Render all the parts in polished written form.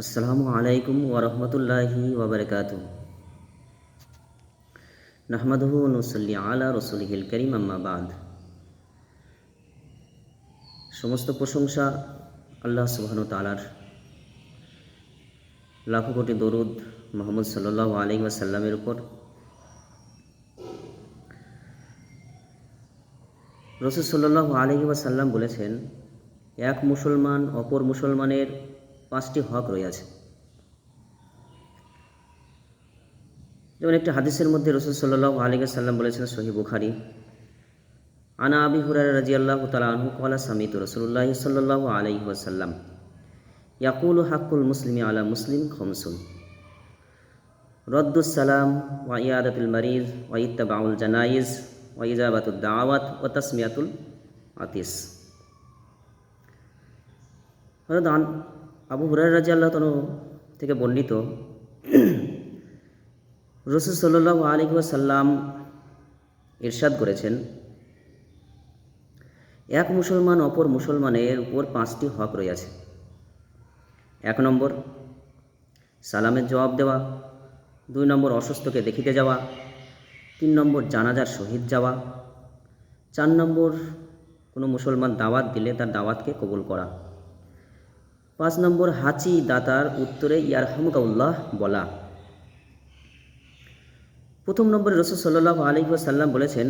আসসালামু আলাইকুম ওরহমতুল্লাহি ওবরকাতুহু। নাহমাদুহু ওয়া নুসাল্লি আলা রাসূলিহিল কারীম, আম্মা বাদ। সমস্ত প্রশংসা আল্লাহ সুবহানাহু ওয়া তাআলার, লাখো কোটি দরুদ মুহাম্মদ সাল্লাল্লাহু আলাইহি ওয়াসাল্লামের উপর। রাসূল সাল্লাল্লাহু আলাইহি ওয়াসাল্লাম বলেছেন, এক মুসলমান অপর মুসলমানের 5টি হক রয়েছে। যেমন একটি হাদিসের মধ্যে রাসূল সাল্লাল্লাহু আলাইহি ওয়াসাল্লাম বলেছেন, সহিহ বুখারী, আনা আবি হুরায়রা রাদিয়াল্লাহু তাআলা আনহু ক্বালা সামিতু রাসূলুল্লাহি সাল্লাল্লাহু আলাইহি ওয়াসাল্লাম ইয়াকুলু হাক্কুল মুসলিমি আলা মুসলিম খামসুন, রদ্দুস সালাম ওয়া ইয়াদাতুল মারিজ ওয়া ইত্তিবাউল জানাইজ ওয়া ইজাবাতুদ দাওয়াত ওয়া তাসমিয়াতুল আতিস। হযরত আবু হুরায়রা রাদিয়াল্লাহু তাআলা থেকে বর্ণিত, রাসূল সাল্লাল্লাহু আলাইহি ওয়াসাল্লাম ইরশাদ করেছেন, এক মুসলমান অপর মুসলমানের উপর 5টি হক রয়েছে। 1 নম্বর সালামের জবাব দেওয়া, 2 নম্বর অসুস্থকে দেখিতে যাওয়া, 3 নম্বর জানাজার শহীদ যাওয়া, 4 নম্বর কোনো মুসলমান দাওয়াত দিলে তার দাওয়াতকে কবুল করা, 5 নম্বর হাঁচি দাতার উত্তরে ইয়ারহামুকাল্লাহ বলা। প্রথম নম্বরে রাসূল সাল্লাল্লাহু আলাইহি ওয়াসাল্লাম বলেছেন,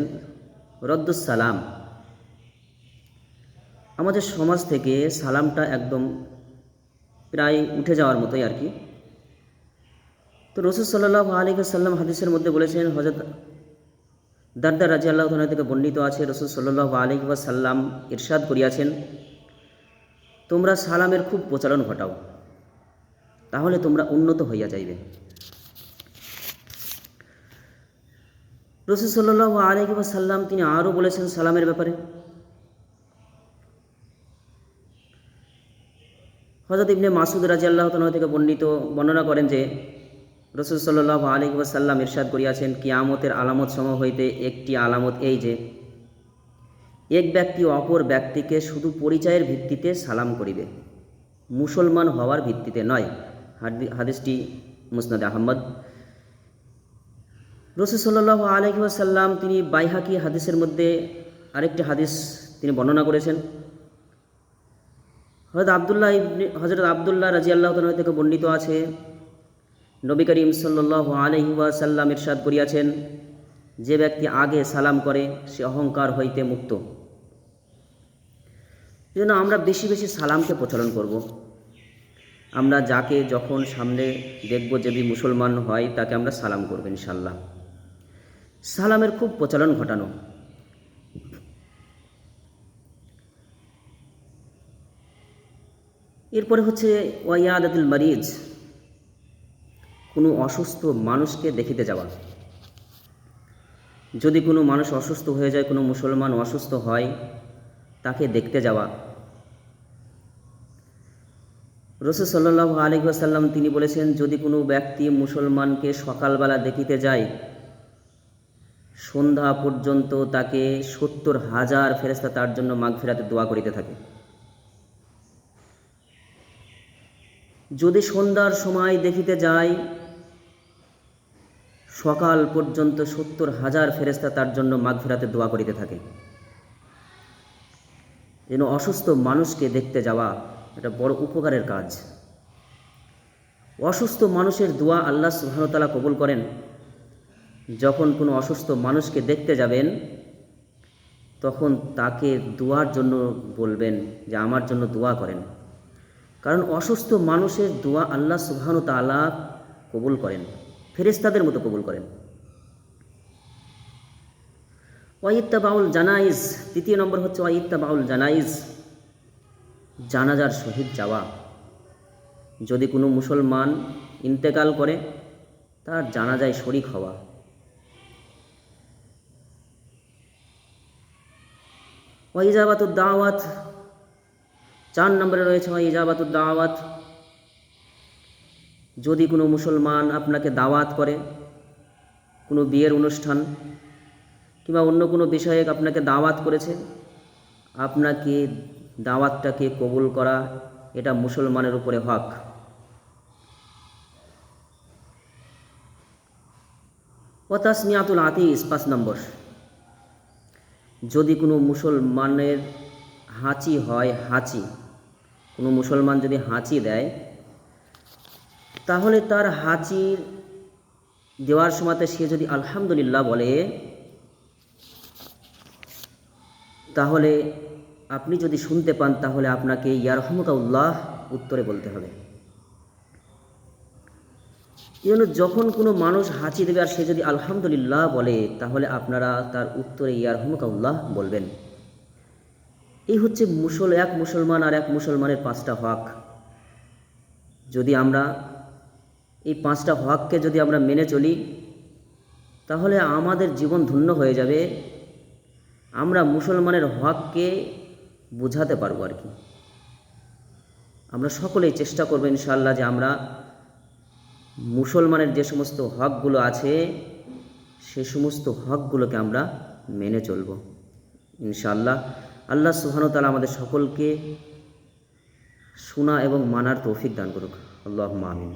রদ্দুস সালাম। আমাদের সমাজ থেকে সালামটা একদম প্রায় উঠে যাওয়ার মতোই আর কি। তো রাসূল সাল্লাল্লাহু আলাইহি ওয়াসাল্লাম হাদিসের মধ্যে বলেছেন, হযরত দারদা রাদিয়াল্লাহু তাআলা থেকে বর্ণিত আছে, রাসূল সাল্লাল্লাহু আলাইহি ওয়াসাল্লাম ইরশাদ করিয়াছেন, তোমরা সালামের খুব প্রচলন ঘটাও, তাহলে তোমরা উন্নত হইয়া যাইবে। রাসূল সাল্লাল্লাহু আলাইহি ওয়াসাল্লাম তিনি আরও বলেছেন সালামের ব্যাপারে। হযরত ইবনে মাসউদ রাদিয়াল্লাহু তাআলা থেকে বর্ণনা করেন যে রাসূল সাল্লাল্লাহু আলাইহি ওয়াসাল্লাম ইরশাদ করিয়াছেন, কিয়ামতের আলামত সমূহ হইতে একটি আলামত এই যে, এক ব্যক্তি অপর ব্যক্তিকে শুধু পরিচয়ের ভিত্তিতে সালাম করিবে, মুসলমান হওয়ার ভিত্তিতে নয়। হাদিসটি মুসনাদে আহমদ। রাসূল সাল্লাল্লাহু আলাইহি ওয়াসাল্লাম তিনি বাইহাকি হাদিসের মধ্যে আরেকটি হাদিস তিনি বর্ণনা করেছেন। হযরত আব্দুল্লাহ রাদিয়াল্লাহু তাআলা থেকে বর্ণিত আছে, নবী করিম সাল্লাল্লাহু আলাইহি ওয়াসাল্লাম ইরশাদ করিয়াছেন, যে ব্যক্তি আগে সালাম করে সে অহংকার হইতে মুক্ত। এজন্য আমরা বেশি বেশি সালামকে প্রচলন করব। আমরা যাকে যখন সামনে দেখব যে মুসলমান হয় তাকে আমরা সালাম করব ইনশাআল্লাহ। সালামের খুব প্রচলন ঘটানো। এরপরে হচ্ছে ওয়াইয়াদাতুল মারিজ, কোনো অসুস্থ মানুষকে দেখিতে যাওয়া। যদি কোনো মানুষ অসুস্থ হয়ে যায়, কোনো মুসলমান অসুস্থ হয়, তাকে দেখতে যাওয়া। রাসূল সাল্লাল্লাহু আলাইহি ওয়াসাল্লাম তিনি বলেছেন, যদি কোনো ব্যক্তি মুসলমানকে সকালবেলা দেখিতে যায়, সন্ধ্যা পর্যন্ত তাকে 70,000 ফেরেশতা তার জন্য মাগফিরাতের দোয়া করিতে থাকে। যদি সন্ধ্যার সময় দেখিতে যায়, সকাল পর্যন্ত 70,000 ফেরেশতা তার জন্য মাগফিরাতের দোয়া করিতে থাকে। যেন অসুস্থ মানুষকে দেখতে যাওয়া এটা বড় উপকারের কাজ। অসুস্থ মানুষের দোয়া আল্লাহ সুবহানাহু ওয়া তাআলা কবুল করেন। যখন কোনো অসুস্থ মানুষকে দেখতে যাবেন, তখন তাকে দোয়ার জন্য বলবেন যে আমার জন্য দোয়া করেন, কারণ অসুস্থ মানুষের দোয়া আল্লাহ সুবহানাহু ওয়া তাআলা কবুল করেন, ফেরেশতাদের মতো কবুল করেন। ওয়াইত্তাবাউল জানাইজ, 3 নম্বর হচ্ছে ওয়াইত্তাবাউল জানাইজ, জানাজার শহীদ যাওয়া। যদি কোনো মুসলমান ইন্তেকাল করে, তার জানাজায় শরীক হওয়া। ওয়াইজাবাতুদ দাওয়াত, 4 নম্বরে রয়েছে ওয়াইজাবাতুদ দাওয়াত। যদি কোনো মুসলমান আপনাকে দাওয়াত করে, কোনো বিয়ের অনুষ্ঠান কিংবা অন্য কোনো বিষয়ে আপনাকে দাওয়াত করেছে, আপনাকে দাওয়াতটাকে কবুল করা এটা মুসলমানের উপরে হক। ও তাসমিয়াতুল আতিস 5 নম্বর, যদি কোনো মুসলমানের হাঁচি হয়, কোনো মুসলমান যদি হাঁচি দেয়, তাহলে তার হাঁচির দেওয়ার সময়তে সে যদি আলহামদুলিল্লাহ বলে, তাহলে আপনি যদি শুনতে পান তাহলে আপনাকে ইয়ারহামুকাল্লাহ উত্তরে বলতে হবে। এই যখন কোনো মানুষ হাঁচি দেবে আর সে যদি আলহামদুলিল্লাহ বলে, তাহলে আপনারা তার উত্তরে ইয়ারহামুকাল্লাহ বলবেন। এই হচ্ছে এক মুসলমান আর এক মুসলমানের 5টা হক। যদি আমরা এই 5টা হককে যদি আমরা মেনে চলি, তাহলে আমাদের জীবন ধন্য হয়ে যাবে। আমরা মুসলমানের হককে বোঝাতে পারবো আর কি। আমরা সকলেই চেষ্টা করবো ইনশাআল্লাহ যে আমরা মুসলমানের যে সমস্ত হকগুলো আছে সে সমস্ত হকগুলোকে আমরা মেনে চলব ইনশাআল্লাহ। আল্লাহ সুবহানাহু ওয়া তাআলা আমাদের সকলকে শোনা এবং মানার তৌফিক দান করুক। আল্লাহুম্মা আমিন।